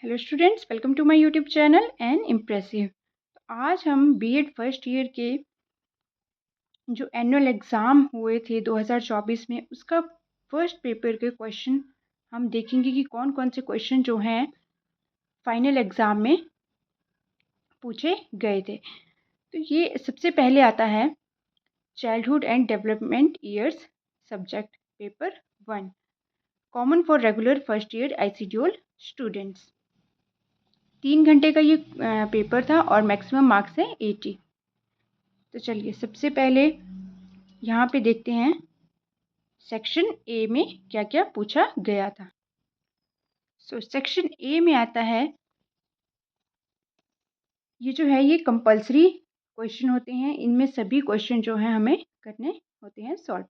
Hello students, welcome to my YouTube channel and impressive. आज हम BEd first year के जो एनुअल एग्ज़ाम हुए थे 2024 में उसका फर्स्ट पेपर के क्वेश्चन हम देखेंगे कि कौन कौन से क्वेश्चन जो हैं फाइनल एग्ज़ाम में पूछे गए थे। तो ये सबसे पहले आता है childhood and development years subject paper 1, common for regular first year ICDL students. 3 घंटे का ये पेपर था और मैक्सिमम मार्क्स हैं 80। तो चलिए सबसे पहले यहाँ पे देखते हैं सेक्शन ए में क्या क्या पूछा गया था। सेक्शन ए में आता है, ये जो है ये कंपलसरी क्वेश्चन होते हैं, इनमें सभी क्वेश्चन जो हैं हमें करने होते हैं solve.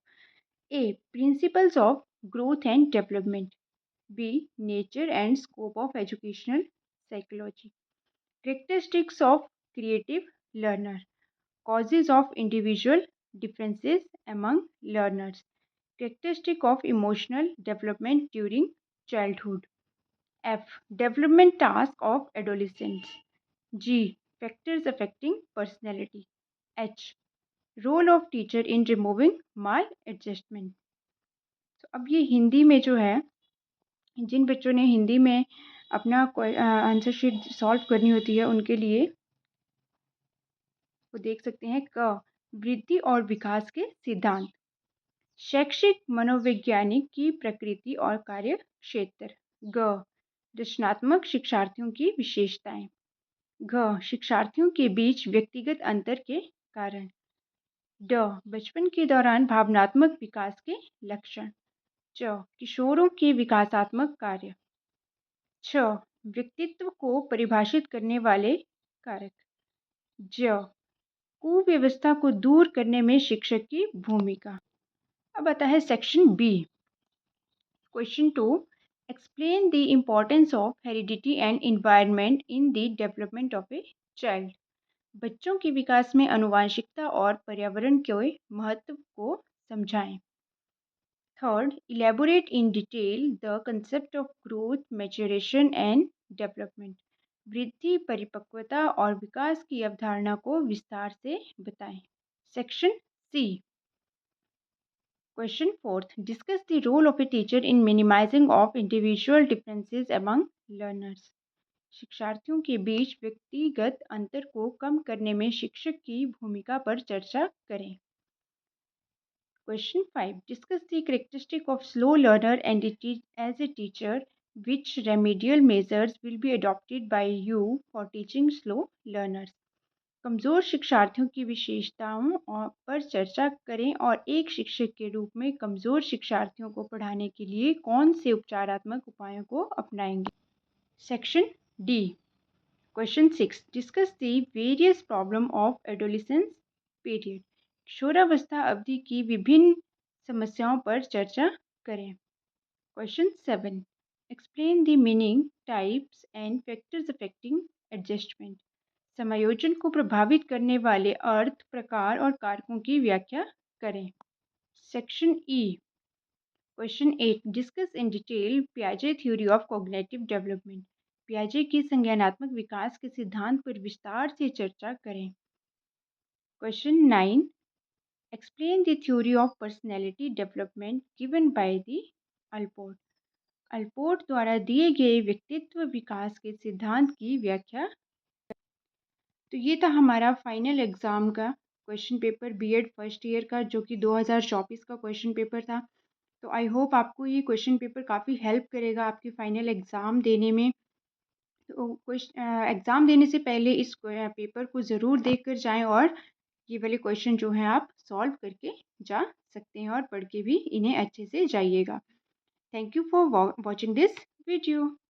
A, principles of growth and development. B, nature and scope of educational psychology. Characteristics of creative learner. Causes of individual differences among learners. Characteristic of emotional development during childhood. F, development task of adolescents. G, factors affecting personality. H, role of teacher in removing maladjustment. तो अब ये हिंदी में जो है, जिन बच्चों ने हिंदी में अपना आंसर शीट सॉल्व करनी होती है उनके लिए वो देख सकते हैं। क, वृद्धि और विकास के सिद्धांत। शैक्षिक मनोवैज्ञानिक की प्रकृति और कार्य क्षेत्र। ग, रचनात्मक शिक्षार्थियों की विशेषताएं। घ, शिक्षार्थियों के बीच व्यक्तिगत अंतर के कारण। ड, बचपन के दौरान भावनात्मक विकास के लक्षण। च, किशोरों के विकासात्मक कार्य। छ, व्यक्तित्व को परिभाषित करने वाले कारक। ज, कुव्यवस्था को दूर करने में शिक्षक की भूमिका। अब आता है section B, question 2, explain the importance of heredity and environment in the development of a child. बच्चों के विकास में आनुवंशिकता और पर्यावरण के महत्व को समझाएं। Third, elaborate in detail the concept of growth, maturation and development. वृद्धि, परिपक्वता और विकास की अवधारणा को विस्तार से बताएं। Section C, Question 4, discuss the role of a teacher in minimizing of individual differences among learners. शिक्षार्थियों के बीच व्यक्तिगत अंतर को कम करने में शिक्षक की भूमिका पर चर्चा करें। Question 5, discuss the characteristic of slow learner and as a teacher, which remedial measures will be adopted by you for teaching slow learners. कमज़ोर शिक्षार्थियों की विशेषताओं पर चर्चा करें और एक शिक्षक के रूप में कमज़ोर शिक्षार्थियों को पढ़ाने के लिए कौन से उपचारात्मक उपायों को अपनाएंगे। Section D, question 6, discuss the various problem of adolescence period. किशोरावस्था अवधि की विभिन्न समस्याओं पर चर्चा करें। Question 7, explain the meaning, types and factors affecting adjustment. समायोजन को प्रभावित करने वाले अर्थ, प्रकार और कारकों की व्याख्या करें। Section E, question 8, discuss in detail पियाजे थ्योरी ऑफ कॉग्निटिव डेवलपमेंट। पियाजे की संज्ञानात्मक विकास के सिद्धांत पर विस्तार से चर्चा करें। Question 9, explain the theory of personality development given by the Allport. Allport द्वारा दिए गए व्यक्तित्व विकास के सिद्धांत की व्याख्या। तो ये था हमारा फाइनल एग्ज़ाम का question paper B Ed first year का, जो कि 2024 का क्वेश्चन पेपर था। तो आई होप आपको ये क्वेश्चन पेपर काफ़ी हेल्प करेगा आपके फाइनल एग्ज़ाम देने में। तो एग्ज़ाम देने से पहले इस पेपर को ज़रूर देख कर जाएँ और ये वाले क्वेश्चन जो हैं आप सॉल्व करके जा सकते हैं और पढ़ के भी इन्हें अच्छे से जाइएगा। Thank you for watching this video.